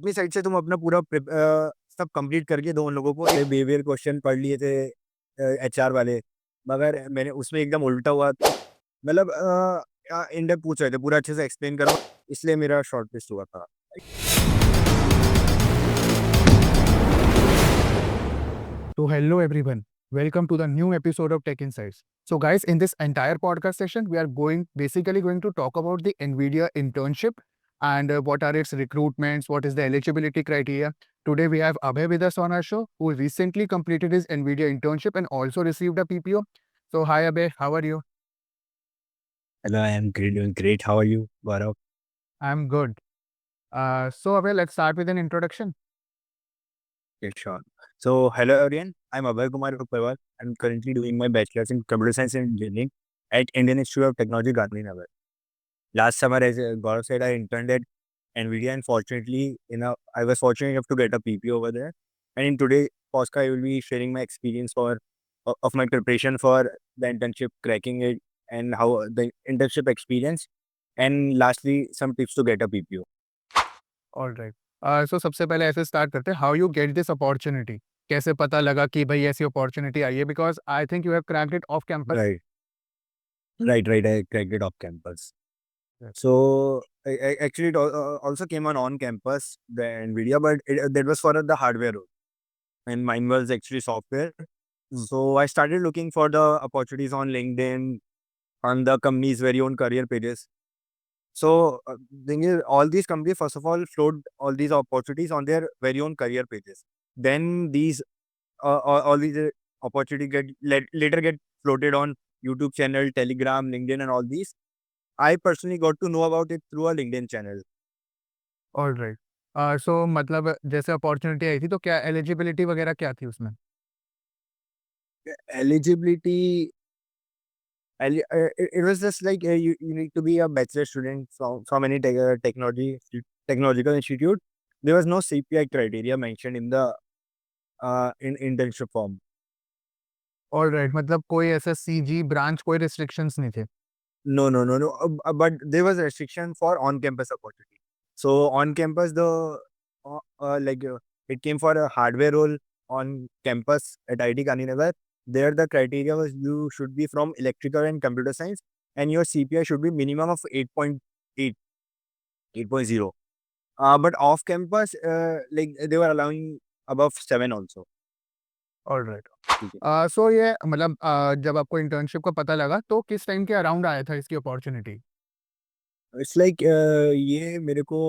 अपनी साइड से तुम अपना पूरा सब कंप्लीट करके दो उन लोगों को। बिहेवियर क्वेश्चन पढ़ लिए थे एचआर वाले, मगर मैंने उसमें एकदम उल्टा हुआ। मतलब इन डेप्थ पूछ रहे थे, पूरा अच्छे से एक्सप्लेन करो, इसलिए मेरा शॉर्ट लिस्ट हुआ था। So, hello everyone. Welcome to the new episode of Tech Insights. So, guys, in this entire podcast session, we are basically going to talk about the NVIDIA internship and what are its recruitments, what is the eligibility criteria. Today, we have Abhay with us on our show, who recently completed his NVIDIA internship and also received a PPO. So, hi Abhay, how are you? Hello, I am great, doing great. How are you, Gaurav? I'm good. So, Abhay, let's start with an introduction. Yeah, sure. So, hello everyone. I'm Abhay Kumar Upawar. I'm currently doing my bachelor's in computer science and engineering at Indian Institute of Technology, Gandhinagar. Last summer, as Gaurav said, I interned at NVIDIA, and fortunately, I was fortunate enough to get a PPO over there. And in today's podcast, I will be sharing my experience of my preparation for the internship, cracking it, and how the internship experience, and lastly, some tips to get a PPO. All right. So सबसे पहले ऐसे start करते हैं, how you get this opportunity? कैसे पता लगा कि भाई ऐसी अपॉर्चुनिटी आई है? Because I think you have cracked it off campus. Right, right. I cracked it off campus. Yes. So actually, it also came on campus, the NVIDIA, but that was for the hardware role, and mine was actually software. So I started looking for the opportunities on LinkedIn, on the company's very own career pages. So thing is, all these companies first of all float all these opportunities on their very own career pages. Then all these opportunities later get floated on YouTube channel, Telegram, LinkedIn, and all these. I personally got to know about it through a LinkedIn channel. All right. So मतलब जैसे opportunity आई थी तो क्या eligibility वगैरह क्या थी उसमें? Eligibility, it was just like you need to be a bachelor student from any technological institute. There was no CPI criteria mentioned in the in internship form. All right, मतलब कोई ऐसा सीजी ब्रांच, कोई restrictions नहीं थे? No. But there was a restriction for on-campus opportunity. So on campus, it came for a hardware role on campus at IIT Gandhinagar. There, the criteria was you should be from electrical and computer science, and your CPI should be minimum of 8.8, 8.0. But off campus, like they were allowing above 7 also. All right. ठीक है. सो ये मतलब जब आपको internship का पता लगा तो किस टाइम के अराउंड आया था इसकी अपॉर्चुनिटी? इट्स लाइक ये मेरे को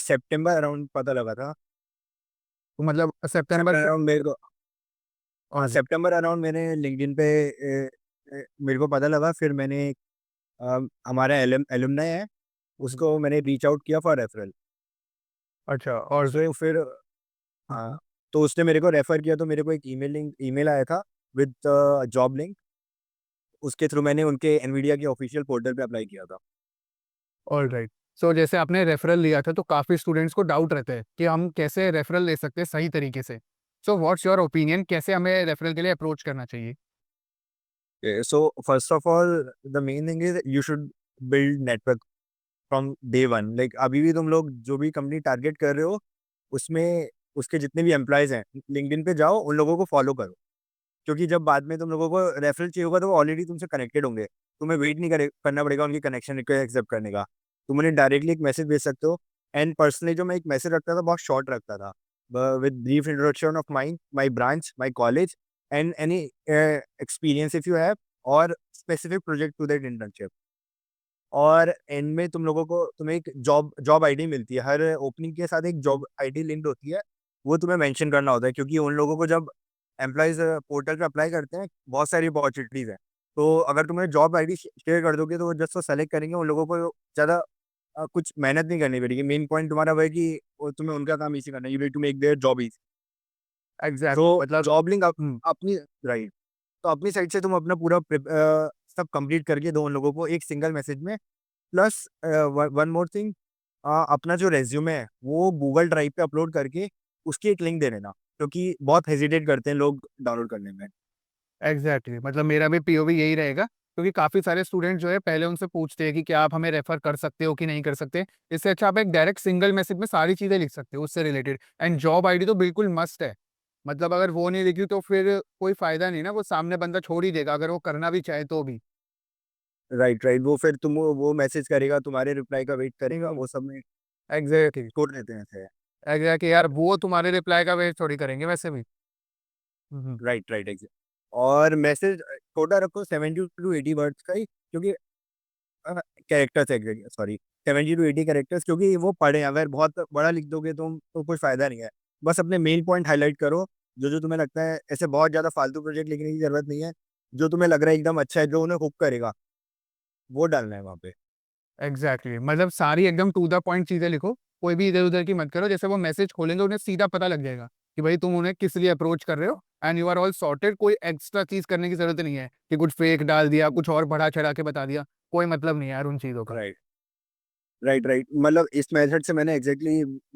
सितंबर अराउंड पता लगा था. तो मतलब सितंबर सितंबर. अराउंड मेरे को, हाँ, ऑल. सितंबर अराउंड मैंने लिंक्डइन पे मेरे को पता लगा. फिर मैंने हमारा एलुमनाई है, उसको मैंने रीच आउट किया फॉर रेफरल. अच्छा. और सो फिर हाँ, तो उसने मेरे को रेफर किया, तो मेरे को एक ईमेल आया था विद जॉब लिंक. उसके थ्रू मैंने उनके एनवीडिया के ऑफिशियल पोर्टल पे अप्लाई किया था. All right. सो जैसे आपने रेफरल लिया था तो काफ़ी स्टूडेंट्स को डाउट रहता है कि हम कैसे रेफरल ले सकते हैं सही तरीके से. सो व्हाट्स योर ओपिनियन, कैसे हमें रेफरल के लिए अप्रोच करना चाहिए? So first of all, the main thing is you should build network from day one. Like अभी भी तुम लोग जो भी कंपनी टारगेट कर रहे हो, उसमें उसके जितने भी एम्प्लॉयज हैं, लिंक्डइन पे जाओ, उन लोगों को फॉलो करो. क्योंकि जब बाद में तुम लोगों को रेफरल चाहिए होगा, तो वो ऑलरेडी तुमसे कनेक्टेड होंगे. तुम्हें वेट नहीं करना पड़ेगा उनकी कनेक्शन रिक्वेस्ट एक्सेप्ट करने का. तुम उन्हें डायरेक्टली एक मैसेज भेज सकते हो. एंड पर्सनली जो मैं एक मैसेज रखता था, बहुत शॉर्ट रखता था, with brief introduction of my branch, my college, and any experience if you have, और specific project to that internship. और एंड में तुम्हें एक जॉब आईडी मिलती है. हर ओपनिंग के साथ एक जॉब आईडी लिंक्ड होती है. वो तुम्हें मेंशन करना होता है, क्योंकि उन लोगों को जब एम्प्लॉयज पोर्टल पे अप्लाई करते हैं, बहुत सारी अपॉर्चुनिटीज हैं. तो अगर तुम्हें जॉब आईडी शेयर कर दोगे, तो वो जस्ट वो सेलेक्ट करेंगे. उन लोगों को ज़्यादा कुछ मेहनत नहीं करनी पड़ेगी. मेन पॉइंट तुम्हारा वह है कि तुम्हें उनका काम इसी करना है. You need to make their job easy. तो एग्जैक्टली, मतलब. Job link hmm. अपनी, राइट. तो अपनी साइड से तुम अपना पूरा सब कंप्लीट करके दो उन लोगों को एक सिंगल मैसेज में. प्लस वन मोर थिंग, अपना जो रेज्यूमे है वो गूगल ड्राइव पे अपलोड करके उसकी एक लिंक दे देना, क्योंकि बहुत हेजिटेट करते हैं लोग डाउनलोड करने में. एग्जैक्टली, मतलब मेरा भी पीओवी यही रहेगा क्योंकि काफी सारे स्टूडेंट जो है पहले उनसे पूछते हैं कि क्या आप हमें रेफर कर सकते हो कि नहीं कर सकते। इससे अच्छा आप एक डायरेक्ट सिंगल मैसेज में सारी चीजें लिख सकते हो उससे रिलेटेड। एंड जॉब आईडी तो बिल्कुल मस्ट है। मतलब अगर वो नहीं लिखी तो फिर कोई फायदा नहीं ना, वो सामने बंदा छोड़ ही देगा अगर वो करना भी चाहे तो भी। राइट राइट, वो फिर तुम वो मैसेज करेगा, तुम्हारे रिप्लाई का वेट करेगा, वो सब में एग्जैक्टली। छोड़ देते हैं ऐसे। एग्जैक्टली यार, वो तुम्हारे रिप्लाई का वेट थोड़ी करेंगे वैसे भी। हम्म। Right right exact. और मैसेज छोटा रखो, 70 to 80 वर्ड्स का ही, क्योंकि characters exact, sorry, 70 to 80 characters, क्योंकि वो पढ़े, अगर बहुत बड़ा लिख दोगे तुम तो कुछ फायदा नहीं है। बस अपने मेन पॉइंट हाईलाइट करो, जो जो तुम्हें लगता है, ऐसे बहुत ज्यादा फालतू प्रोजेक्ट लिखने की जरूरत नहीं है। जो तुम्हें लग रहा है एकदम अच्छा है, जो उन्हें हुक करेगा, वो डालना है वहाँ पे। एग्जैक्टली मतलब सारी एकदम टू द पॉइंट चीजें लिखो। कोई भी इधर उधर की मत करो, जैसे वो मैसेज खोलेंगे उन्हें सीधा पता लग जाएगा कि भाई तुम उन्हें किस लिए अप्रोच कर रहे हो। And you are all sorted, कोई एक्स्ट्रा चीज करने की जरूरत नहीं है कि कुछ फेक डाल दिया, कुछ और बढ़ा चढ़ा के बता दिया। कोई मतलब नहीं है यार उन चीजों का। राइट राइट राइट, मतलब इस मेथड से मैंने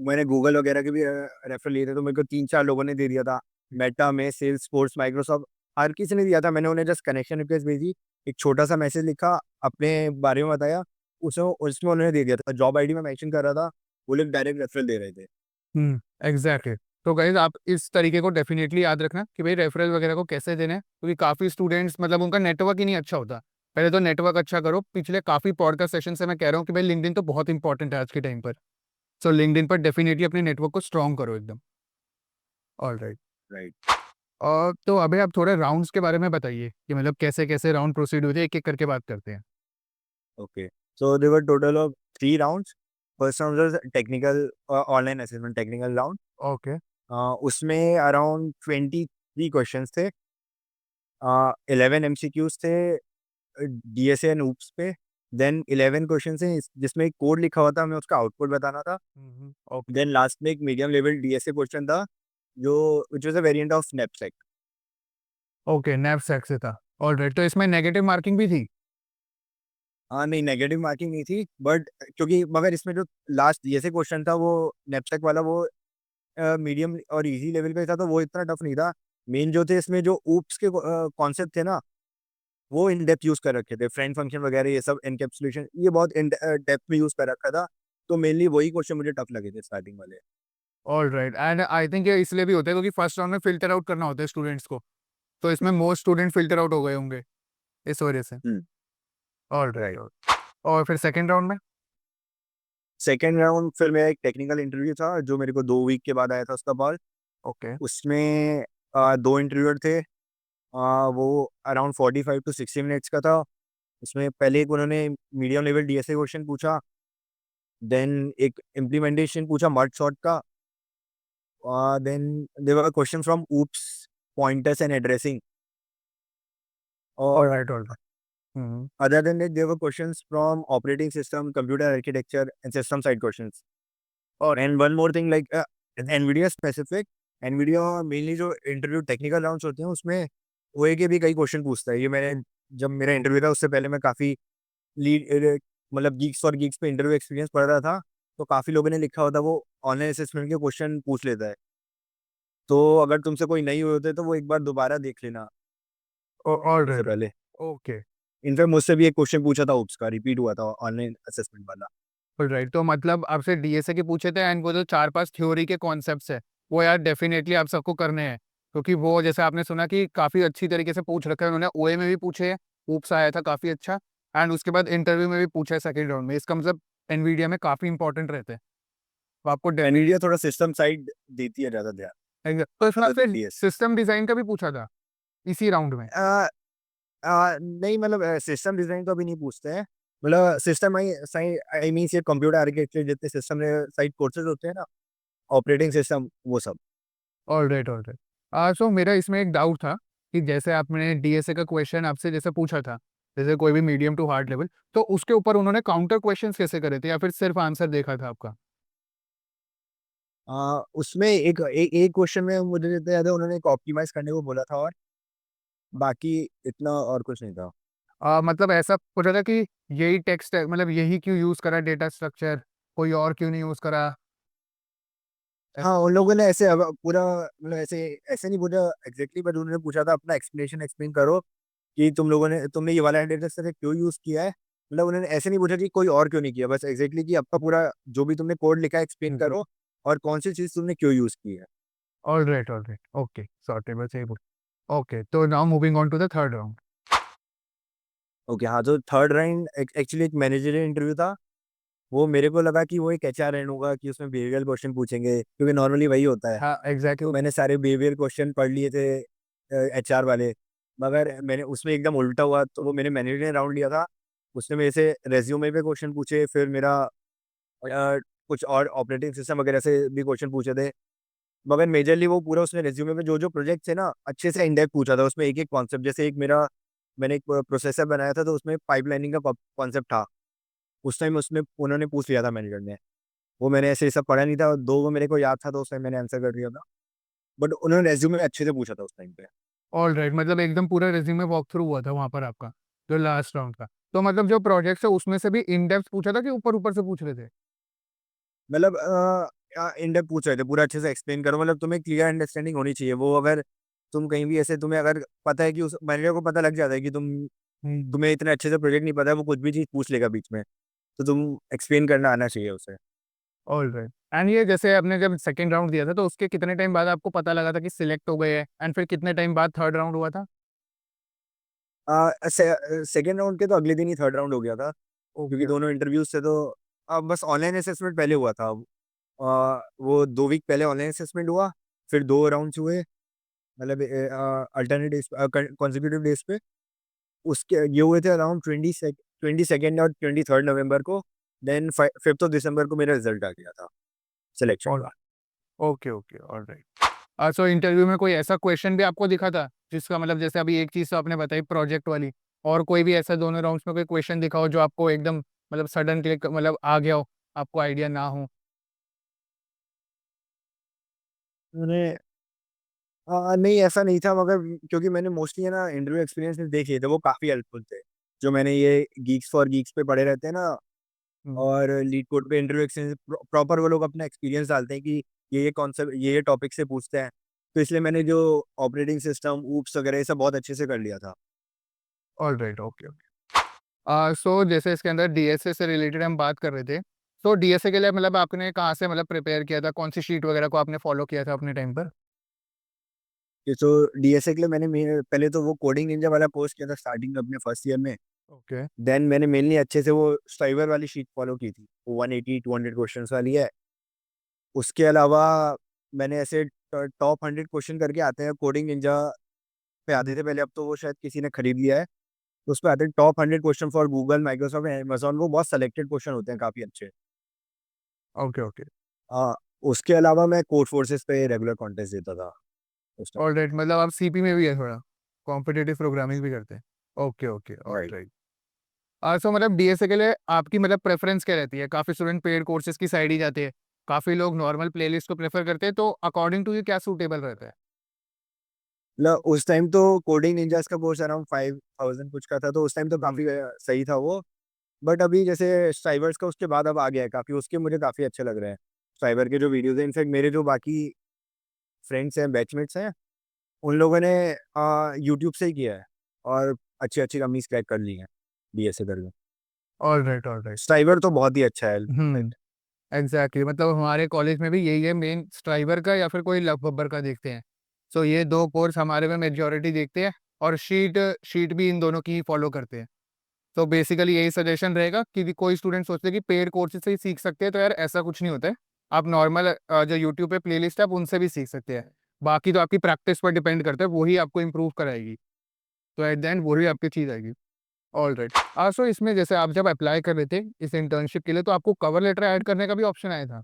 मैंने गूगल वगैरह के भी रेफर लिए थे, तो मेरे को 3 4 लोगों ने दे दिया था। मेटा में, सेल्स फोर्स, माइक्रोसॉफ्ट, हर किसी ने दिया था। मैंने उन्हें जस्ट कनेक्शन रिक्वेस्ट भेजी, एक छोटा सा मैसेज लिखा, अपने बारे में बताया, उसमें उसमें उन्होंने दे दिया था। जॉब आईडी में मेंशन कर रहा था, वो लोग डायरेक्ट रेफरल दे रहे थे। एग्जैक्टली। तो गाइज आप इस तरीके को डेफिनेटली याद रखना कि भाई रेफरल वगैरह को कैसे देने हैं, क्योंकि काफी स्टूडेंट्स मतलब उनका नेटवर्क ही नहीं अच्छा होता। पहले तो नेटवर्क अच्छा करो। पिछले काफी पॉडकास्ट सेशन से मैं कह रहा हूँ कि भाई लिंक्डइन तो बहुत इंपॉर्टेंट है आज के टाइम पर। सो लिंक्डइन पर डेफिनेटली अपने नेटवर्क को स्ट्रॉन्ग करो एकदम। All right. राइट। और तो अभी आप थोड़े राउंड्स के बारे में बताइए कि मतलब कैसे कैसे राउंड प्रोसीड होते हैं, एक एक करके बात करते हैं। Okay, so there were total of 3 rounds. First round was technical, online assessment technical round. Okay. उसमें अराउंड 23 क्वेश्चंस थे, 11 MCQs थे, डीएसए एंड ऊप्स पे। देन 11 क्वेश्चन थे जिसमें एक कोड लिखा हुआ था, हमें उसका आउटपुट बताना था। ओके। देन लास्ट में एक मीडियम लेवल डीएसए क्वेश्चन था, जो which was a variant of knapsack. Okay, knapsack से था। ऑल राइट, तो इसमें नेगेटिव मार्किंग भी थी? हाँ नहीं, नेगेटिव मार्किंग नहीं थी, बट क्योंकि मगर इसमें जो लास्ट डीएसए क्वेश्चन था, वो स्नैपसेक वाला, वो मीडियम और इजी लेवल पे था, तो वो इतना टफ नहीं था। मेन जो थे इसमें, जो ऊप्स के कॉन्सेप्ट थे ना, वो इन डेप्थ यूज कर रखे थे, फ्रेंड फंक्शन वगैरह, ये सब एनकैप्सुलेशन, ये बहुत इन डेप्थ में यूज कर रखा था। तो मेनली वही क्वेश्चन मुझे टफ लगे थे स्टार्टिंग वाले। All right. And I think ये इसलिए भी होता है क्योंकि फर्स्ट राउंड में फिल्टर आउट करना होता है स्टूडेंट्स को। तो इसमें मोस्ट स्टूडेंट फिल्टर आउट हो गए होंगे इस वजह से। All right. राइट। और फिर सेकेंड राउंड में? सेकेंड राउंड फिर मेरा एक टेक्निकल इंटरव्यू था, जो मेरे को 2 वीक के बाद आया था उसका कॉल। ओके। उसमें 2 इंटरव्यूअर थे। वो अराउंड 45 to 60 मिनट्स का था। उसमें पहले एक उन्होंने मीडियम लेवल डीएसए क्वेश्चन पूछा, देन एक इम्प्लीमेंटेशन पूछा मर्ज सॉर्ट का, then there were question from OOPs, pointers and addressing, all और right. All right. other than that there were questions from operating system, computer architecture and system side questions. और and one more thing, like NVIDIA specific, NVIDIA mainly जो interview technical rounds होते हैं, उसमें ओए के भी कई क्वेश्चन पूछता है। ये मैंने, जब मेरा इंटरव्यू था उससे पहले मैं काफ़ी लीड, मतलब गीक्स और गीक्स पे इंटरव्यू एक्सपीरियंस पढ़ रहा था, तो काफ़ी लोगों ने लिखा होता, वो ऑनलाइन असेसमेंट के क्वेश्चन पूछ लेता है। तो अगर तुमसे कोई नहीं हुए होते तो वो एक बार दोबारा देख लेना ऑल उससे राइट। पहले। ओके। इनफैक्ट मुझसे भी एक क्वेश्चन पूछा था उप्स का, रिपीट हुआ था ऑनलाइन असेसमेंट वाला। ऑल राइट, तो मतलब आपसे डीएसए के पूछे थे एंड वो जो चार पांच थ्योरी के कॉन्सेप्ट्स है वो यार डेफिनेटली आप सबको करने हैं। क्योंकि वो जैसे आपने सुना कि काफी अच्छी तरीके से पूछ रखा है उन्होंने, ओए में भी पूछे है, ऊप्स आया था काफी अच्छा। एंड उसके बाद इंटरव्यू में भी पूछा है सेकंड राउंड में। इसका मतलब एनवीडिया में काफी इंपॉर्टेंट रहते हैं। तो आपको एनवीडिया थोड़ा सिस्टम साइड देती है ज़्यादा ध्यान, तो इसमें अदर आपसे देन डीएस। सिस्टम डिजाइन का भी पूछा था इसी राउंड में? नहीं, मतलब सिस्टम डिजाइन तो अभी नहीं पूछते हैं। मतलब सिस्टम आई आई मीन ये कंप्यूटर आर्किटेक्चर जितने सिस्टम साइड कोर्सेज होते हैं ना, ऑपरेटिंग सिस्टम, वो सब। All right. All right. So मेरा इसमें एक डाउट था कि जैसे आपने डीएसए का क्वेश्चन आपसे जैसे पूछा था, जैसे कोई भी मीडियम टू हार्ड लेवल, तो उसके ऊपर उन्होंने काउंटर क्वेश्चंस कैसे करे थे या फिर सिर्फ आंसर देखा था आपका? उसमें एक क्वेश्चन में मुझे जितना याद है, उन्होंने एक ऑप्टिमाइज करने को बोला था, और बाकी इतना और कुछ नहीं था। मतलब ऐसा पूछा था कि यही टेक्स्ट है, मतलब यही क्यों यूज करा डेटा स्ट्रक्चर, कोई और क्यों नहीं यूज करा? हाँ, उन लोगों ने ऐसे पूरा, मतलब ऐसे ऐसे नहीं पूछा एग्जैक्टली, बट उन्होंने पूछा था अपना एक्सप्लेनेशन एक्सप्लेन करो, कि तुमने ये वाला डेटा सेट क्यों यूज किया है। मतलब उन्होंने ऐसे नहीं पूछा कि कोई और क्यों नहीं किया, बस एग्जैक्टली कि आपका पूरा जो भी तुमने कोड लिखा है एक्सप्लेन करो और कौन सी चीज तुमने क्यों यूज की है। All right, all right, okay, sorted, बस यही बोल। ओके, तो now moving on to the third round. Okay हाँ, तो थर्ड राउंड एक्चुअली एक मैनेजरियल इंटरव्यू था। वो मेरे को लगा कि वो एक एचआर होगा, कि उसमें बिहेवियरल क्वेश्चन पूछेंगे क्योंकि नॉर्मली वही होता है। हाँ तो एग्जैक्टली। मैंने सारे बिहेवियर क्वेश्चन पढ़ लिए थे एचआर वाले। मगर मैंने उसमें एकदम उल्टा हुआ, तो वो मैंने मैनेजरियल राउंड लिया था। उसने मेरे से रेज्यूमे पे क्वेश्चन पूछे, फिर मेरा कुछ और ऑपरेटिंग सिस्टम वगैरह से भी क्वेश्चन पूछे थे। मगर मेजरली वो पूरा उसने रेज्यूमे में जो जो प्रोजेक्ट थे ना अच्छे से इंडेप्थ पूछा था, उसमें एक एक कॉन्सेप्ट, जैसे मैंने एक प्रोसेसर बनाया था, तो उसमें पाइपलाइनिंग का कॉन्सेप्ट था। उस टाइम उसमें उन्होंने पूछ लिया था मैनेजर ने। वो मैंने ऐसे सब पढ़ा नहीं था, दो वो मेरे को याद था, तो उस टाइम मैंने आंसर कर दिया था। बट उन्होंने रेज्यूमे अच्छे से पूछा था उस टाइम पे। ऑल राइट, मतलब एकदम पूरा रिज्यूमे वॉक थ्रू हुआ था वहां पर आपका, जो लास्ट राउंड का। तो मतलब जो प्रोजेक्ट है उसमें से भी इन डेप्थ पूछा था कि ऊपर ऊपर से पूछ रहे थे? मतलब इन डेप्थ पूछ रहे थे, पूरा अच्छे से एक्सप्लेन करो, मतलब तुम्हें क्लियर अंडरस्टैंडिंग होनी चाहिए। वो अगर तुम कहीं भी ऐसे, तुम्हें अगर पता है कि उस मैनेजर को पता लग जाता है कि तुम्हें इतने अच्छे से प्रोजेक्ट नहीं पता है, वो कुछ भी चीज़ पूछ लेगा बीच में। तो तुम एक्सप्लेन करना आना चाहिए उसे। All right. एंड ये जैसे आपने जब सेकंड राउंड दिया था तो उसके कितने टाइम बाद आपको पता लगा था कि सिलेक्ट हो गए हैं, एंड फिर कितने टाइम बाद थर्ड राउंड हुआ था? सेकेंड राउंड के तो अगले दिन ही थर्ड राउंड हो गया था, क्योंकि ओके। दोनों इंटरव्यूज से तो बस ऑनलाइन असेसमेंट पहले हुआ था। वो 2 वीक पहले ऑनलाइन असेसमेंट हुआ, फिर 2 राउंड्स हुए, मतलब अल्टरनेट डेज, कॉन्जिक्यूटिव डेज पे। उसके ये हुए थे अराउंड 22nd और 23rd नवंबर को। देन 5th ऑफ दिसंबर को मेरा रिजल्ट आ गया था सिलेक्शन ऑल का। Okay okay, all right. So interview में कोई ऐसा क्वेश्चन भी आपको दिखा था जिसका मतलब, जैसे अभी एक चीज तो आपने बताई प्रोजेक्ट वाली, और कोई भी ऐसा दोनों राउंड्स में कोई क्वेश्चन दिखा हो जो आपको एकदम मतलब सडन क्लिक मतलब आ गया हो, आपको आइडिया ना हो? मैंने नहीं ऐसा नहीं था, मगर क्योंकि मैंने मोस्टली है ना इंटरव्यू एक्सपीरियंस देखे थे, वो काफी हेल्पफुल थे। जो मैंने ये गीक्स फॉर गीक्स पे पढ़े रहते हैं ना, हम्म। और लीड कोड पे इंटरव्यू एक्सपीरियंस प्रॉपर वो लोग अपना एक्सपीरियंस डालते हैं कि ये कॉन्सेप्ट, ये टॉपिक से पूछते हैं। तो इसलिए मैंने जो ऑपरेटिंग सिस्टम ऊप्स वगैरह ये सब बहुत अच्छे से कर लिया था। All right, okay okay. So जैसे इसके अंदर डीएसए से रिलेटेड हम बात कर रहे थे, तो डीएसए के लिए मतलब आपने कहाँ से मतलब प्रिपेयर किया था, कौन सी शीट वगैरह को आपने फॉलो किया था अपने टाइम पर? कि तो डीएसए के लिए पहले तो वो कोडिंग निंजा वाला कोर्स किया था स्टार्टिंग में अपने फर्स्ट ईयर में। ओके। देन मैंने मेनली अच्छे से वो स्ट्राइवर वाली शीट फॉलो की थी, वो 180 200 क्वेश्चंस वाली है। उसके अलावा मैंने ऐसे टॉप 100 क्वेश्चन करके आते हैं, कोडिंग निंजा पे आते थे पहले, अब तो वो शायद किसी ने खरीद लिया है। तो उस पर आते हैं top 100 question for Google, Microsoft, Amazon. वो बहुत सेलेक्टेड क्वेश्चन होते हैं, काफी अच्छे। Okay okay. हाँ, उसके अलावा मैं कोड फोर्सेस पे रेगुलर कॉन्टेस्ट देता था उस टाइम। ऑल राइट, मतलब आप सीपी में भी है थोड़ा, कॉम्पिटिटिव प्रोग्रामिंग भी करते हैं? Okay okay, all right. Right. So मतलब डीएसए के लिए आपकी मतलब प्रेफरेंस क्या रहती है? काफ़ी स्टूडेंट पेड कोर्सेज की साइड ही जाते हैं, काफ़ी लोग नॉर्मल प्लेलिस्ट को प्रेफर करते हैं, तो अकॉर्डिंग टू यू क्या सूटेबल रहता है? मतलब उस टाइम तो कोडिंग निंजास का कोर्स अराउंड 5000 कुछ का था, तो उस टाइम तो हम्म। काफी सही था वो। बट अभी जैसे स्ट्राइवर्स का उसके बाद अब आ गया है काफी, उसके मुझे काफी अच्छे लग रहे हैं स्ट्राइवर के जो वीडियोस हैं। इनफैक्ट मेरे जो बाकी फ्रेंड्स हैं, बैचमेट्स हैं, उन लोगों ने यूट्यूब से ही किया है, और अच्छी अच्छी कंपनीज क्रैक कर ली हैं डीएसए करके। All right, all right. Striver तो बहुत ही अच्छा है हम्म। इनफैक्ट। एग्जैक्टली, मतलब हमारे कॉलेज में भी यही है, मेन स्ट्राइबर का या फिर कोई लव बब्बर का देखते हैं। सो ये दो कोर्स हमारे में मेजोरिटी देखते हैं, और शीट शीट भी इन दोनों की ही फॉलो करते हैं। तो बेसिकली यही सजेशन रहेगा कि कोई स्टूडेंट सोचते हैं कि पेड कोर्सेज से ही सीख सकते हैं, तो यार ऐसा कुछ नहीं होता है। आप नॉर्मल जो यूट्यूब पे प्लेलिस्ट है आप उनसे भी सीख सकते हैं। बाकी तो आपकी प्रैक्टिस पर डिपेंड करता है, वही आपको इम्प्रूव कराएगी। तो एट द एंड वही आपकी चीज़ आएगी। All right. सो इसमें जैसे आप जब अप्लाई कर रहे थे इस इंटर्नशिप के लिए, तो आपको कवर लेटर ऐड करने का भी ऑप्शन आया था?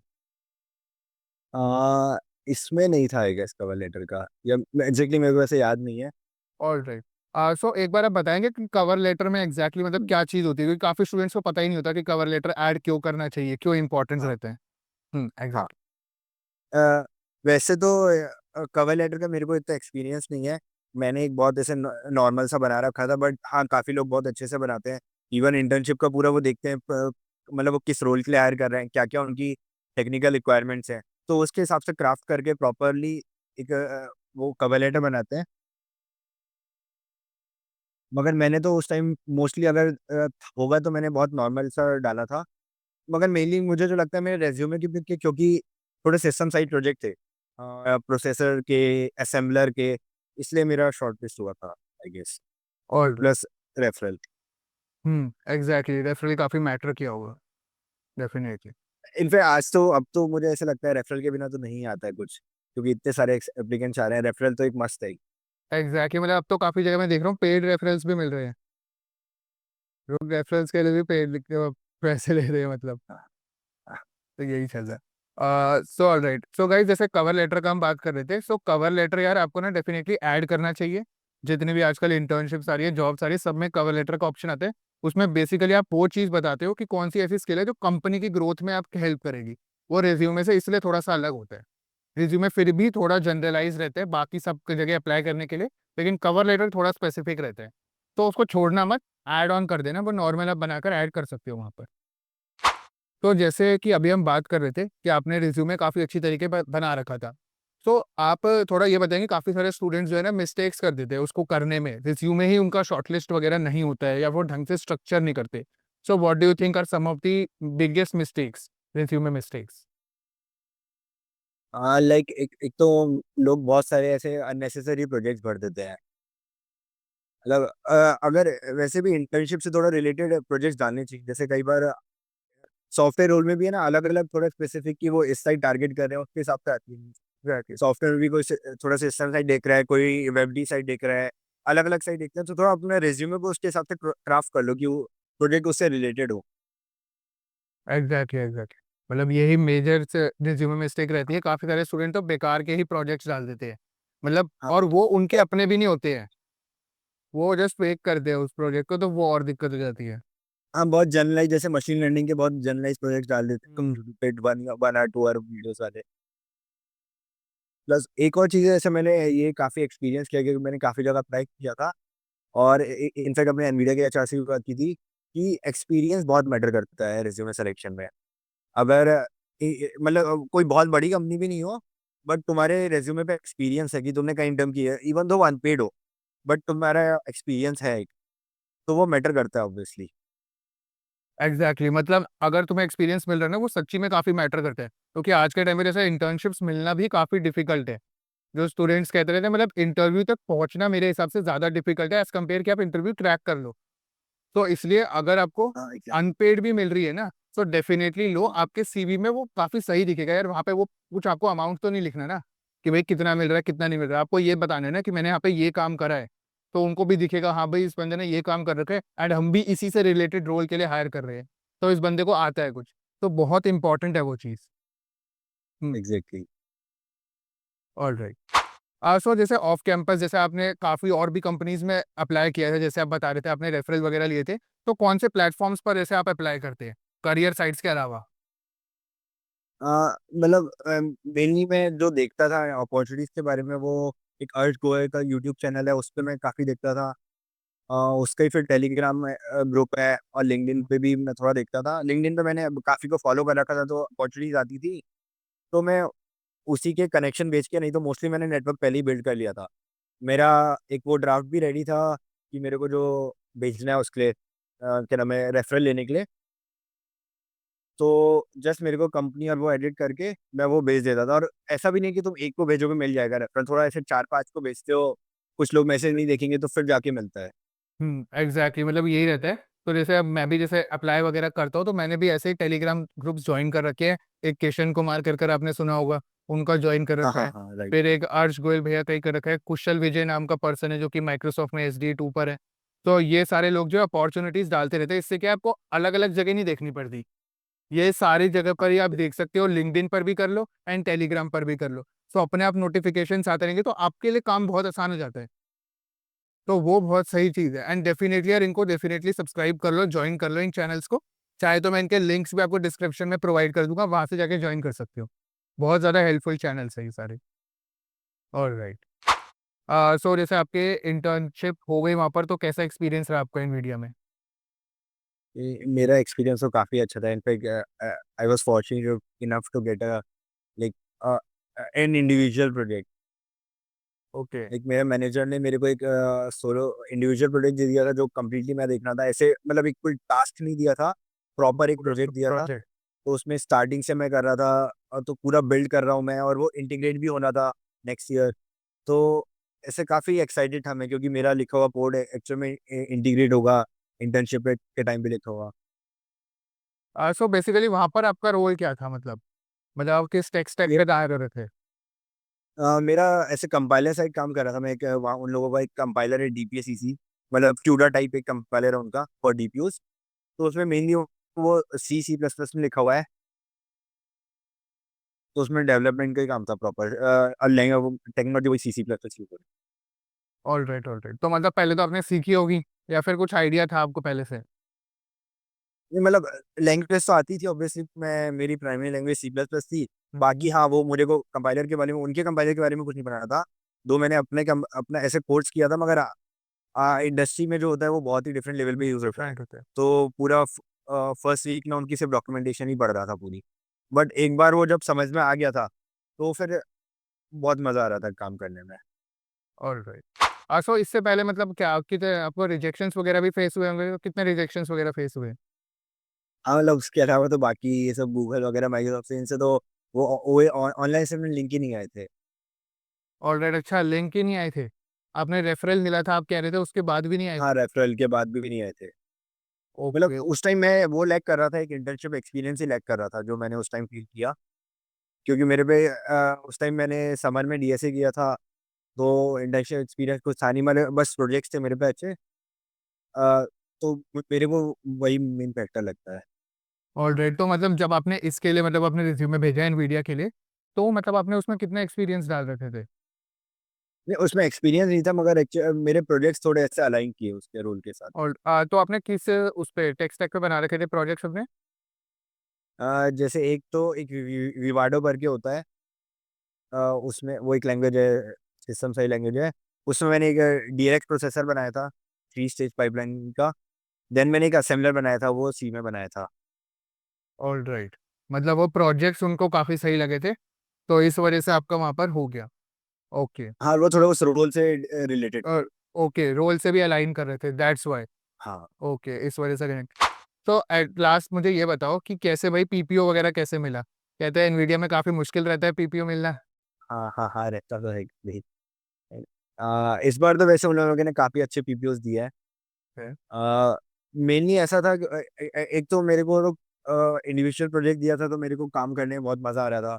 आ, इसमें नहीं था आई गेस कवर लेटर का, या एग्जैक्टली मेरे को ऐसे याद नहीं है। All right. सो एक बार आप बताएंगे कि कवर लेटर में एग्जैक्टली मतलब क्या चीज़ होती है, क्योंकि काफ़ी स्टूडेंट्स को पता ही नहीं होता कि कवर लेटर ऐड क्यों करना चाहिए, क्यों इंपॉर्टेंस हाँ रहते हैं। हाँ। एग्जैक्टली। अ, वैसे तो कवर लेटर का मेरे को इतना एक्सपीरियंस नहीं है। मैंने एक बहुत ऐसे नॉर्मल सा बना रखा था, बट हाँ काफ़ी लोग बहुत अच्छे से बनाते हैं। इवन इंटर्नशिप का पूरा वो देखते हैं, मतलब वो किस रोल के लिए हायर कर रहे हैं, क्या क्या उनकी टेक्निकल रिक्वायरमेंट्स हैं, तो उसके हिसाब से क्राफ्ट करके प्रॉपरली एक वो कवर लेटर बनाते हैं। मगर मैंने तो उस टाइम मोस्टली अगर होगा तो मैंने बहुत नॉर्मल सा डाला था। मगर मेनली मुझे जो लगता है मेरे रेज्यूमे की क्योंकि थोड़े सिस्टम साइड प्रोजेक्ट थे, प्रोसेसर के, असेंबलर के, इसलिए मेरा शॉर्ट लिस्ट हुआ था आई गेस। और प्लस रेफरल। एग्जैक्टली, रेफरल काफ़ी मैटर किया होगा, डेफिनेटली। इनफैक्ट आज तो अब तो मुझे ऐसा लगता है रेफरल के बिना तो नहीं आता है कुछ, क्योंकि इतने सारे एप्लीकेंट्स आ रहे हैं, रेफरल तो एक मस्त है। एग्जैक्टली, मतलब अब तो काफ़ी जगह मैं देख रहा हूँ पेड रेफरल्स भी मिल रहे हैं। लोग रेफरल्स के लिए भी पेड पैसे ले रहे हैं, मतलब। तो यही चल रहा है। सो ऑलराइट, सो गाइस, जैसे कवर लेटर का हम बात कर रहे थे, सो कवर लेटर यार आपको ना डेफिनेटली ऐड करना चाहिए। जितने भी आजकल इंटर्नशिप्स आ रही है, जॉब्स आ रही है, सब में कवर लेटर का ऑप्शन आता है। उसमें बेसिकली आप वो चीज़ बताते हो कि कौन सी ऐसी स्किल है जो कंपनी की ग्रोथ में आपकी हेल्प करेगी। वो रिज्यूमे से इसलिए थोड़ा सा अलग होता है। रिज्यूमे फिर भी थोड़ा जनरलाइज रहते हैं बाकी सब जगह अप्लाई करने के लिए, लेकिन कवर लेटर थोड़ा स्पेसिफिक रहता है। तो उसको छोड़ना मत, ऐड ऑन कर देना, वो नॉर्मल आप बनाकर ऐड कर सकते हो वहाँ पर। तो जैसे कि अभी हम बात कर रहे थे कि आपने रिज्यूमे काफ़ी अच्छी तरीके पर बना रखा था। तो आप थोड़ा ये बताएंगे, काफ़ी सारे स्टूडेंट्स जो है ना मिस्टेक्स कर देते हैं उसको करने में, रिज्यूमे ही उनका शॉर्टलिस्ट वगैरह नहीं होता है या वो ढंग से स्ट्रक्चर नहीं करते। So what do you think are some of the biggest mistakes, resume mistakes? हाँ, लाइक एक एक तो लोग बहुत सारे ऐसे अननेसेसरी प्रोजेक्ट्स भर देते हैं। मतलब अगर वैसे भी इंटर्नशिप से थोड़ा रिलेटेड प्रोजेक्ट्स डालने चाहिए, जैसे कई बार सॉफ्टवेयर रोल में भी है ना, अलग अलग थोड़ा स्पेसिफिक कि वो इस साइड टारगेट कर रहे हैं, उसके हिसाब से आती है। सॉफ्टवेयर में भी कोई थोड़ा सिस्टम साइड देख रहा है, कोई वेब डी साइड देख रहा है, अलग अलग साइड देखते हैं, तो थोड़ा अपने रिज्यूमे को उसके हिसाब से क्राफ्ट कर लो कि वो प्रोजेक्ट उससे रिलेटेड हो। Exactly, exactly. मतलब यही मेजर रिज्यूमे मिस्टेक रहती है, काफ़ी सारे स्टूडेंट तो बेकार के ही प्रोजेक्ट्स डाल देते हैं, मतलब, हाँ। और वो उनके अपने भी नहीं होते हैं। वो जस्ट फेक करते हैं उस प्रोजेक्ट को, तो वो और दिक्कत हो जाती है। हाँ, बहुत जनरलाइज, जैसे मशीन लर्निंग के बहुत जनरलाइज प्रोजेक्ट डाल देते हैं, हम्म। पेट one one R two R videos वाले। प्लस एक और चीज़ है, जैसे मैंने ये काफ़ी एक्सपीरियंस किया कि मैंने काफ़ी जगह अप्लाई किया था, और इनफैक्ट अपने एनवीडिया के एचआर से भी बात की थी कि एक्सपीरियंस बहुत मैटर करता है रिज्यूमे सिलेक्शन में। अगर मतलब कोई बहुत बड़ी कंपनी भी नहीं हो, बट तुम्हारे रेज्यूमे पे एक्सपीरियंस है कि तुमने कहीं इंटर्न की है, इवन दो अनपेड हो, बट तुम्हारा एक्सपीरियंस है एक, तो वो मैटर करता है ऑब्वियसली। एग्जैक्टली, मतलब अगर तुम्हें एक्सपीरियंस मिल रहा है ना, वो सच्ची में काफ़ी मैटर करता है, क्योंकि आज के टाइम में जैसे इंटर्नशिप्स मिलना भी काफ़ी डिफिकल्ट है। जो स्टूडेंट्स कहते रहते हैं, मतलब इंटरव्यू तक पहुंचना मेरे हिसाब से ज़्यादा डिफिकल्ट है एज कम्पेयर कि आप इंटरव्यू क्रैक कर लो। तो इसलिए अगर आपको हाँ एग्जैक्ट। अनपेड भी मिल रही है ना, तो डेफिनेटली लो, आपके सीवी में वो काफ़ी सही दिखेगा यार। वहाँ पे वो कुछ आपको अमाउंट तो नहीं लिखना ना कि भाई कितना मिल रहा है कितना नहीं मिल रहा है, आपको ये बताना है ना कि मैंने यहाँ पे ये काम करा है। तो उनको भी दिखेगा, हाँ भाई इस बंदे ने ये काम कर रखा है एंड हम भी इसी से रिलेटेड रोल के लिए हायर कर रहे हैं, तो इस बंदे को आता है कुछ। तो बहुत इंपॉर्टेंट है वो चीज़। एग्जैक्टली। All right. सो जैसे ऑफ कैंपस, जैसे आपने काफ़ी और भी कंपनीज में अप्लाई किया है, जैसे आप बता रहे थे आपने रेफरल वगैरह लिए थे, तो कौन से प्लेटफॉर्म्स पर जैसे आप अप्लाई करते हैं करियर साइट्स के अलावा? मतलब मेनली मैं जो देखता था अपॉर्चुनिटीज के बारे में, वो एक अर्श गोयल का यूट्यूब चैनल है, उस पर मैं काफ़ी देखता था। उसका ही फिर टेलीग्राम में ग्रुप है, और लिंक्डइन पे भी मैं थोड़ा देखता था। लिंक्डइन पे मैंने काफ़ी को फॉलो कर रखा था, तो अपॉर्चुनिटीज आती थी, तो मैं उसी के कनेक्शन बेच के, नहीं तो मोस्टली मैंने नेटवर्क पहले ही बिल्ड कर लिया था। मेरा एक वो ड्राफ्ट भी रेडी था कि मेरे को जो भेजना है उसके लिए, क्या नाम है, रेफरल लेने के लिए। तो जस्ट मेरे को कंपनी और वो एडिट करके मैं वो भेज देता था। और ऐसा भी नहीं कि तुम एक को भेजोगे मिल जाएगा रेफरल, थोड़ा ऐसे चार पांच को भेजते हो, कुछ लोग मैसेज नहीं देखेंगे तो फिर जाके मिलता है। एग्जैक्टली, मतलब यही रहता है। तो जैसे अब मैं भी जैसे अप्लाई वगैरह करता हूँ, तो मैंने भी ऐसे ही टेलीग्राम ग्रुप्स ज्वाइन कर रखे हैं। एक किशन कुमार कर आपने सुना होगा, उनका ज्वाइन कर हाँ रखा हाँ है। हाँ, राइट। फिर एक अर्श गोयल भैया कहीं कर रखा है, कुशल विजय नाम का पर्सन है जो कि माइक्रोसॉफ्ट में SD2 पर है। तो ये सारे लोग जो अपॉर्चुनिटीज डालते रहते हैं, इससे क्या आपको अलग अलग जगह नहीं देखनी पड़ती। ये सारी जगह पर ही आप देख सकते हो, लिंक्डइन पर भी कर लो एंड टेलीग्राम पर भी कर लो। तो अपने आप नोटिफिकेशन आते रहेंगे, तो आपके लिए काम बहुत आसान हो जाता है। तो वो बहुत सही चीज़ है एंड डेफिनेटली यार, इनको डेफिनेटली सब्सक्राइब कर लो, ज्वाइन कर लो इन चैनल्स को। चाहे तो मैं इनके लिंक्स भी आपको डिस्क्रिप्शन में प्रोवाइड कर दूंगा, वहां से जाके ज्वाइन कर सकते हो। बहुत ज़्यादा हेल्पफुल चैनल्स है ये सारे। All right. सो जैसे आपके इंटर्नशिप हो गई वहाँ पर, तो कैसा एक्सपीरियंस रहा आपका इनवीडिया में? मेरा एक्सपीरियंस तो काफ़ी अच्छा था। In fact I was fortunate enough to get a like an individual project. Okay. एक मेरे मैनेजर ने मेरे को एक सोलो इंडिविजुअल प्रोजेक्ट दे दिया था जो कम्प्लीटली मैं देखना था, ऐसे मतलब एक कोई टास्क नहीं दिया था, प्रॉपर एक प्रोजेक्ट दिया था। प्रोजेक्ट। तो उसमें स्टार्टिंग से मैं कर रहा था, तो पूरा बिल्ड कर रहा हूँ मैं, और वो इंटीग्रेट भी होना था नेक्स्ट ईयर। तो ऐसे काफ़ी एक्साइटेड था मैं, क्योंकि मेरा लिखा हुआ कोड एक्चुअल में इंटीग्रेट होगा, इंटर्नशिप के टाइम पे लिखा हुआ। सो बेसिकली वहाँ पर आपका रोल क्या था मतलब आप किस टेक स्टैक पे डाल रहे थे? मेरा ऐसे कंपाइलर साइड काम कर रहा था मैं, एक वहाँ उन लोगों का एक कंपाइलर है डीपीएसईसी, मतलब ट्यूडा टाइप एक कंपाइलर है उनका फॉर डीपीयूज। तो उसमें मेनली वो सी सी प्लस प्लस में लिखा हुआ है, तो उसमें डेवलपमेंट का ही काम था प्रॉपर। टेक्नोलॉजी वही C C plus plus. All right, all right. तो मतलब पहले तो आपने सीखी होगी या फिर कुछ आइडिया था आपको पहले से? नहीं मतलब लैंग्वेज तो आती थी ऑब्वियसली, मैं मेरी primary language C plus plus थी। बाकी हाँ, वो मुझे को कंपाइलर के बारे में, उनके कंपाइलर के बारे में कुछ नहीं पता था। दो मैंने अपना ऐसे कोर्स किया था, मगर इंडस्ट्री में जो होता है वो बहुत ही डिफरेंट लेवल पे यूज होता है। डिफरेंट होते हैं। तो पूरा फर्स्ट वीक में उनकी सिर्फ डॉक्यूमेंटेशन ही पढ़ रहा था पूरी। बट एक बार वो जब समझ में आ गया था, तो फिर बहुत मजा आ रहा था काम करने में। ऑलराइट। सो इससे पहले मतलब क्या कितने आपको रिजेक्शंस वगैरह भी फेस हुए होंगे, तो कितने रिजेक्शंस वगैरह फेस हुए? हाँ मतलब उसके अलावा तो बाकी ये सब गूगल वगैरह माइक्रोसॉफ्ट से, इनसे तो वो ऑनलाइन से लिंक ही नहीं आए थे। ऑलराइट, अच्छा लिंक ही नहीं आए थे। आपने रेफरल मिला था आप कह रहे थे, उसके बाद भी नहीं आए? हाँ, रेफरल के बाद भी नहीं आए थे। मतलब ओके। उस टाइम मैं वो लैग कर रहा था, एक इंटर्नशिप एक्सपीरियंस ही लैग कर रहा था जो मैंने उस टाइम फील किया। क्योंकि मेरे पे उस टाइम मैंने समर में डीएसए किया था, तो इंटर्नशिप एक्सपीरियंस कुछ था नहीं, मेरे बस प्रोजेक्ट्स थे मेरे पे अच्छे। तो मेरे को वही मेन फैक्टर लगता है। ऑलराइट, तो मतलब जब आपने इसके लिए मतलब अपने रिज्यूमे भेजा एनवीडिया के लिए, तो मतलब आपने उसमें कितना एक्सपीरियंस डाल रखे थे? नहीं, उसमें एक्सपीरियंस नहीं था, मगर मेरे प्रोजेक्ट्स थोड़े ऐसे अलाइन किए उसके रोल के साथ। और तो आपने किस उस पे टेक स्टैक पे बना रखे थे प्रोजेक्ट्स अपने? जैसे एक तो एक विवाडो करके होता है, उसमें वो एक लैंग्वेज है, सिस्टम साइड लैंग्वेज है। उसमें मैंने एक डीएलएक्स प्रोसेसर बनाया था, 3 स्टेज पाइपलाइन का। देन मैंने एक असेंबलर बनाया था, वो सी में बनाया था। ऑलराइट, मतलब वो प्रोजेक्ट्स उनको काफ़ी सही लगे थे, तो इस वजह से आपका वहाँ पर हो गया। ओके। हाँ, वो थोड़ा उस रोल से रिलेटेड था। और ओके, रोल से भी अलाइन कर रहे थे, दैट्स वाई। हाँ ओके, इस वजह से कनेक्ट। तो एट लास्ट मुझे ये बताओ कि कैसे भाई पीपीओ वगैरह कैसे मिला? कहते हैं एनवीडिया में काफ़ी मुश्किल रहता है पीपीओ मिलना। हाँ हाँ हाँ, रहता तो है भाई। इस बार तो वैसे उन लोगों ने काफी अच्छे पीपीओस दिए हैं। है। मेनली ऐसा था कि एक तो मेरे को इंडिविजुअल प्रोजेक्ट दिया था, तो मेरे को काम करने में बहुत मजा आ रहा था।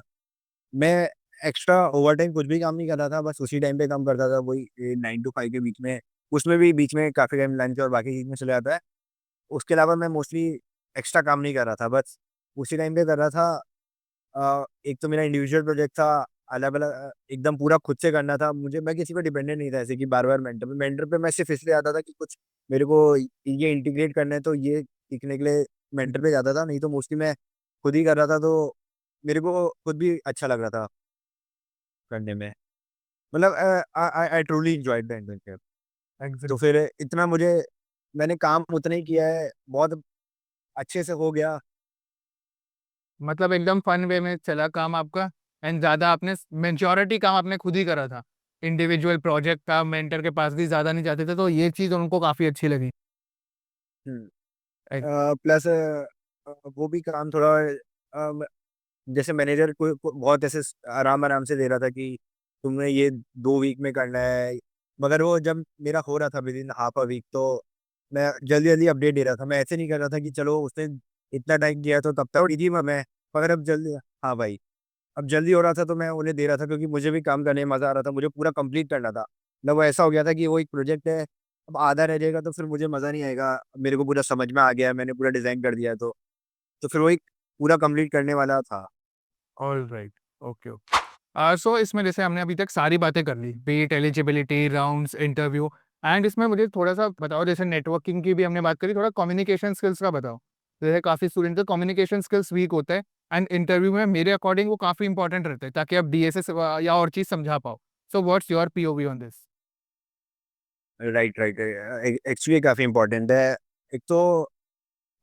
मैं एक्स्ट्रा ओवर टाइम कुछ भी काम नहीं कर रहा था, बस उसी टाइम पे काम करता था, वही 9 to 5 के बीच में। उसमें भी बीच में काफी टाइम लंच और बाकी चीज में चले जाता है। उसके अलावा मैं मोस्टली एक्स्ट्रा काम नहीं कर रहा था, बस उसी टाइम पे कर रहा था। एक तो मेरा इंडिविजुअल प्रोजेक्ट था, अलग अलग एकदम पूरा खुद से करना था मुझे, मैं किसी पे डिपेंडेंट नहीं था, ऐसे कि बार बार मेंटर पे मैं सिर्फ इसलिए आता था कि कुछ मेरे को ये इंटीग्रेट करना है, तो ये सीखने के लिए मेंटर पे जाता था, नहीं तो मोस्टली मैं खुद ही कर रहा था। तो मेरे को खुद भी अच्छा लग रहा था करने में, मतलब I truly enjoyed the internship. तो एग्जैक्ट। फिर इतना मुझे, मैंने काम उतना ही किया है, बहुत अच्छे से हो गया। मतलब एकदम फन वे में चला काम आपका, एंड ज़्यादा आपने मेजॉरिटी काम आपने खुद ही करा था। इंडिविजुअल प्रोजेक्ट का मेंटर के पास भी ज़्यादा नहीं जाते थे, तो ये चीज़ उनको काफ़ी अच्छी लगी। प्लस वो भी काम थोड़ा जैसे मैनेजर को बहुत ऐसे आराम आराम से दे रहा था कि तुमने ये 2 वीक में करना है। मगर वो जब मेरा हो रहा था within half a week, तो मैं जल्दी जल्दी अपडेट दे रहा था, मैं ऐसे नहीं कर रहा था कि चलो उसने इतना टाइम दिया तो तब तक दीजिए मैं। मगर अब जल्दी, हाँ भाई, अब जल्दी हो रहा था तो मैं उन्हें दे रहा था, क्योंकि मुझे भी काम करने में मजा आ रहा था, मुझे पूरा कंप्लीट करना था। मतलब वो ऐसा हो गया था कि वो एक प्रोजेक्ट है, अब आधा रह जाएगा तो फिर मुझे मजा नहीं आएगा। मेरे को पूरा समझ में आ गया है, मैंने पूरा डिजाइन कर दिया है, तो फिर वो एक पूरा कंप्लीट करने वाला था। All right. Okay, okay. So इसमें जैसे हमने अभी तक सारी बातें कर ली, be it eligibility rounds interview, and इसमें मुझे थोड़ा सा बताओ, जैसे नेटवर्किंग की भी हमने बात करी, थोड़ा कम्युनिकेशन स्किल्स का बताओ। जैसे काफ़ी स्टूडेंट का कम्युनिकेशन स्किल्स वीक होता है, एंड इंटरव्यू में मेरे अकॉर्डिंग वो काफ़ी इंपॉर्टेंट रहता है, ताकि आप डीएसएस या और चीज़ समझा पाओ। So what's your POV on this? Right right, actually काफ़ी इंपॉर्टेंट है। एक तो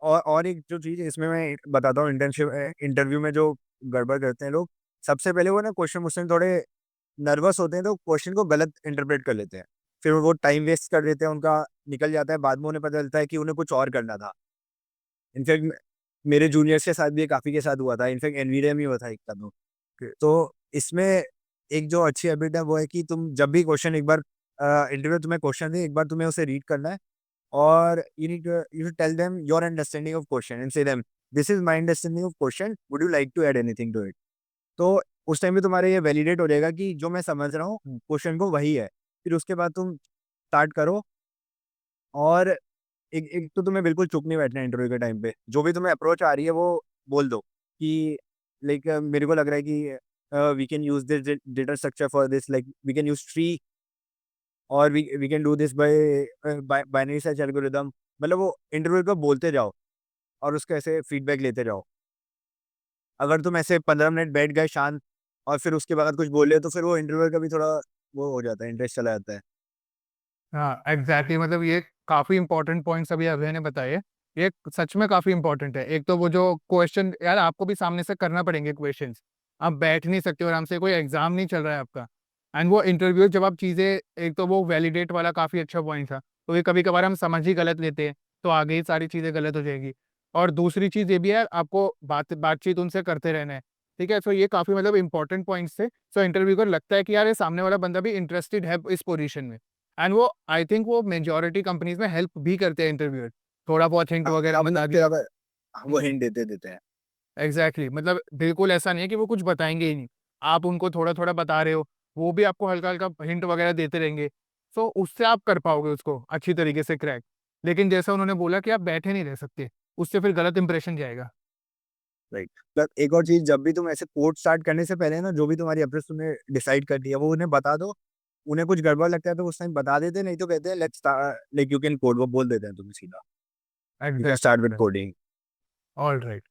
और एक जो चीज़ इसमें मैं बताता हूँ, इंटर्नशिप इंटरव्यू में जो गड़बड़ करते हैं लोग, सबसे पहले वो ना क्वेश्चन मुझसे थोड़े नर्वस होते हैं तो क्वेश्चन को गलत इंटरप्रेट कर लेते हैं, फिर वो टाइम वेस्ट कर देते हैं उनका, निकल जाता है, बाद में उन्हें पता चलता है कि उन्हें कुछ और करना था। इनफैक्ट मेरे जूनियर्स के साथ भी, काफी के साथ हुआ था, इनफैक्ट एनवीडिया में हुआ था एक का तो इसमें एक जो अच्छी हैबिट है वो है कि तुम जब भी क्वेश्चन, एक बार इंटरव्यू तुम्हें क्वेश्चन दे, एक बार तुम्हें उसे रीड करना है, और you need tell them your understanding of question and say them this is my understanding of question, would you like to add anything to it. तो उस टाइम पे तुम्हारे ये वैलिडेट हो जाएगा कि जो मैं समझ रहा हूँ क्वेश्चन को वही है। फिर उसके बाद तुम स्टार्ट करो, और एक एक तो तुम्हें बिल्कुल चुप नहीं बैठना इंटरव्यू के टाइम पे, जो भी तुम्हें अप्रोच आ रही है वो बोल दो कि लाइक मेरे को लग रहा है कि we can use this data structure for this, like we can use tree, और we can do this by binary search algorithm. मतलब वो इंटरव्यू को बोलते जाओ और उसका ऐसे फीडबैक लेते जाओ। अगर तुम ऐसे 15 मिनट बैठ गए शांत और फिर उसके बाद कुछ बोले तो फिर वो इंटरव्यू का भी थोड़ा वो हो जाता है, इंटरेस्ट चला जाता है। हाँ, एग्ज़ैक्टली, मतलब ये काफ़ी इंपॉर्टेंट पॉइंट्स अभी अभय ने बताए। ये सच में काफ़ी इंपॉर्टेंट है। एक तो वो जो क्वेश्चन यार आपको भी सामने से करना पड़ेंगे क्वेश्चंस। आप बैठ नहीं सकते हो आराम से, कोई एग्ज़ाम नहीं चल रहा है आपका। एंड वो इंटरव्यू जब आप चीज़ें, एक तो वो वैलिडेट वाला काफ़ी अच्छा पॉइंट था। तो ये कभी-कभार हम समझ ही गलत लेते हैं, तो आगे ही सारी चीज़ें गलत हो जाएगी। और दूसरी चीज़ ये भी है, आपको बातचीत उनसे करते रहना है। ठीक है? सो ये काफ़ी मतलब इंपॉर्टेंट पॉइंट्स थे। सो इंटरव्यू को लगता है कि यार ये सामने वाला बंदा भी इंटरेस्टेड है इस पोज़ीशन में। एंड वो आई थिंक वो मेजॉरिटी कंपनीज में हेल्प भी करते हैं इंटरव्यूअर, थोड़ा बहुत हिंट हाँ, वगैरह अब बता फिर दिया। अब वो हिंट देते देते हैं। एग्जैक्टली, मतलब बिल्कुल ऐसा नहीं है कि वो कुछ बताएंगे ही नहीं। आप उनको थोड़ा थोड़ा बता रहे हो, वो भी आपको हल्का हल्का हिंट वगैरह देते रहेंगे। सो उससे आप कर पाओगे उसको अच्छी तरीके से क्रैक। लेकिन जैसा उन्होंने बोला कि आप बैठे नहीं रह सकते, उससे फिर गलत इंप्रेशन जाएगा। राइट। प्लस एक और चीज, जब भी तुम ऐसे कोड स्टार्ट करने से पहले ना, जो भी तुम्हारी अप्रोच तुमने डिसाइड कर लिया वो उन्हें बता दो। उन्हें कुछ गड़बड़ लगता है तो उस टाइम बता देते हैं, नहीं तो कहते हैं let's like you can code, वो बोल देते हैं तुम्हें सीधा, you can start with exactly. Coding. All right.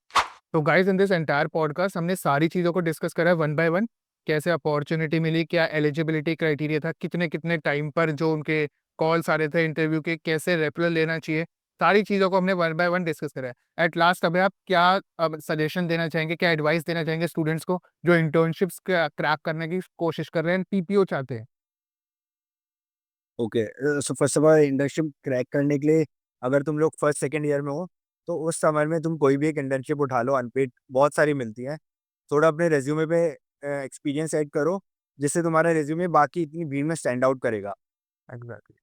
तो guys in this entire podcast हमने सारी चीज़ों को डिस्कस करा है वन बाय वन। कैसे अपॉर्चुनिटी मिली, क्या एलिजिबिलिटी क्राइटेरिया था, कितने कितने टाइम पर जो उनके कॉल्स आ रहे थे इंटरव्यू के, कैसे रेफरल लेना चाहिए, सारी चीज़ों को हमने वन बाय वन डिस्कस करा है। एट लास्ट अभी आप क्या सजेशन देना चाहेंगे, क्या एडवाइस देना चाहेंगे स्टूडेंट्स को जो इंटर्नशिप्स क्रैक करने की कोशिश कर रहे हैं, पीपीओ चाहते हैं? Okay, so first of all internship crack करने के लिए, अगर तुम लोग फर्स्ट सेकंड ईयर में हो तो उस समय में तुम कोई भी एक इंटर्नशिप उठा लो, अनपेड बहुत सारी मिलती हैं। थोड़ा अपने रेज्यूमे पे एक्सपीरियंस ऐड करो, जिससे तुम्हारा रेज्यूमे बाकी इतनी भीड़ में स्टैंड आउट करेगा। एग्जैक्टली।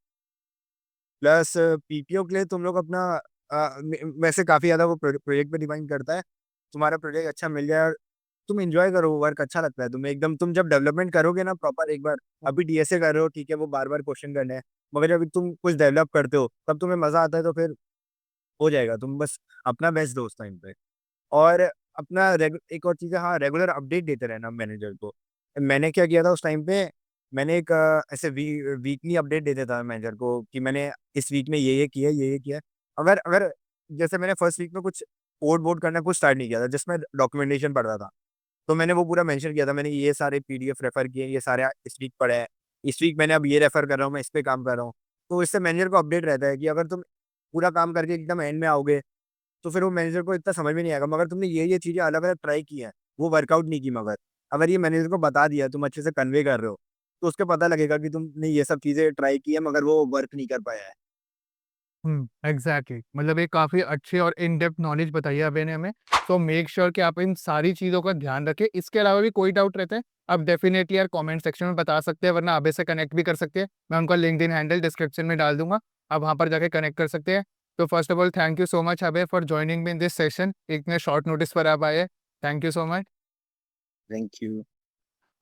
प्लस पीपीओ के लिए तुम लोग अपना वैसे काफ़ी ज़्यादा वो प्रोजेक्ट पे डिपेंड करता है। तुम्हारा प्रोजेक्ट अच्छा मिल जाए और तुम एंजॉय करो, वर्क अच्छा लगता है तुम्हें एकदम, तुम जब डेवलपमेंट करोगे ना प्रॉपर एक बार, अभी डीएसए कर रहे हो ठीक है, वो बार बार क्वेश्चन करने हैं, मगर जब तुम कुछ डेवलप करते हो तब तुम्हें मजा आता है, तो फिर हो जाएगा, तुम बस अपना बेस्ट दो उस टाइम पे। और अपना एक और चीज़ है, हाँ, रेगुलर अपडेट देते रहना मैनेजर को। मैंने क्या किया था उस टाइम पे, मैंने एक ऐसे वीकली अपडेट दे देता था मैनेजर को कि मैंने इस वीक में ये किया, ये किया। अगर अगर जैसे मैंने फर्स्ट वीक में कुछ कोड वोड करना कुछ स्टार्ट नहीं किया था, जिसमें डॉक्यूमेंटेशन पढ़ रहा था, तो मैंने वो पूरा मेंशन किया था, मैंने ये सारे पीडीएफ रेफर किए, ये सारे इस वीक पढ़े हैं, इस वीक मैंने अब ये रेफर कर रहा हूँ, मैं इस पे काम कर रहा हूँ। तो इससे मैनेजर को अपडेट रहता है कि अगर तुम पूरा काम करके एकदम एंड में आओगे तो फिर वो मैनेजर को इतना समझ में नहीं आएगा, मगर तुमने ये चीजें अलग अलग ट्राई की हैं, वो वर्कआउट नहीं की, मगर अगर ये मैनेजर को बता दिया, तुम अच्छे से कन्वे कर रहे हो, तो उसको पता लगेगा कि तुमने ये सब चीजें ट्राई की है मगर वो वर्क नहीं कर पाया है। एग्जैक्टली, मतलब एक काफ़ी अच्छी और इन डेप्थ नॉलेज बताई है अभय ने हमें। तो मेक श्योर कि आप इन सारी चीज़ों का ध्यान रखें। इसके अलावा भी कोई डाउट रहता है, आप डेफिनेटली यार कमेंट सेक्शन में बता सकते हैं, वरना अभय से कनेक्ट भी कर सकते हैं। मैं उनका लिंक्डइन हैंडल डिस्क्रिप्शन में डाल दूंगा, आप वहाँ पर जाके कनेक्ट कर सकते हैं। तो first of all thank you so much Abhay for joining me in this session, इतने शॉर्ट नोटिस पर आप आए। Thank you so much. Thank you.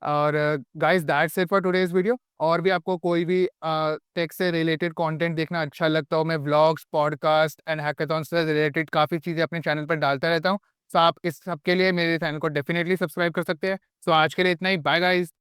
और guys that's it for today's video. और भी आपको कोई भी टेक से रिलेटेड कंटेंट देखना अच्छा लगता हो, मैं व्लॉग्स, पॉडकास्ट एंड हैकाथॉन से रिलेटेड काफ़ी चीज़ें अपने चैनल पर डालता रहता हूँ। सो आप इस सब के लिए मेरे चैनल को डेफिनेटली सब्सक्राइब कर सकते हैं। सो आज के लिए इतना ही, बाय गाइस।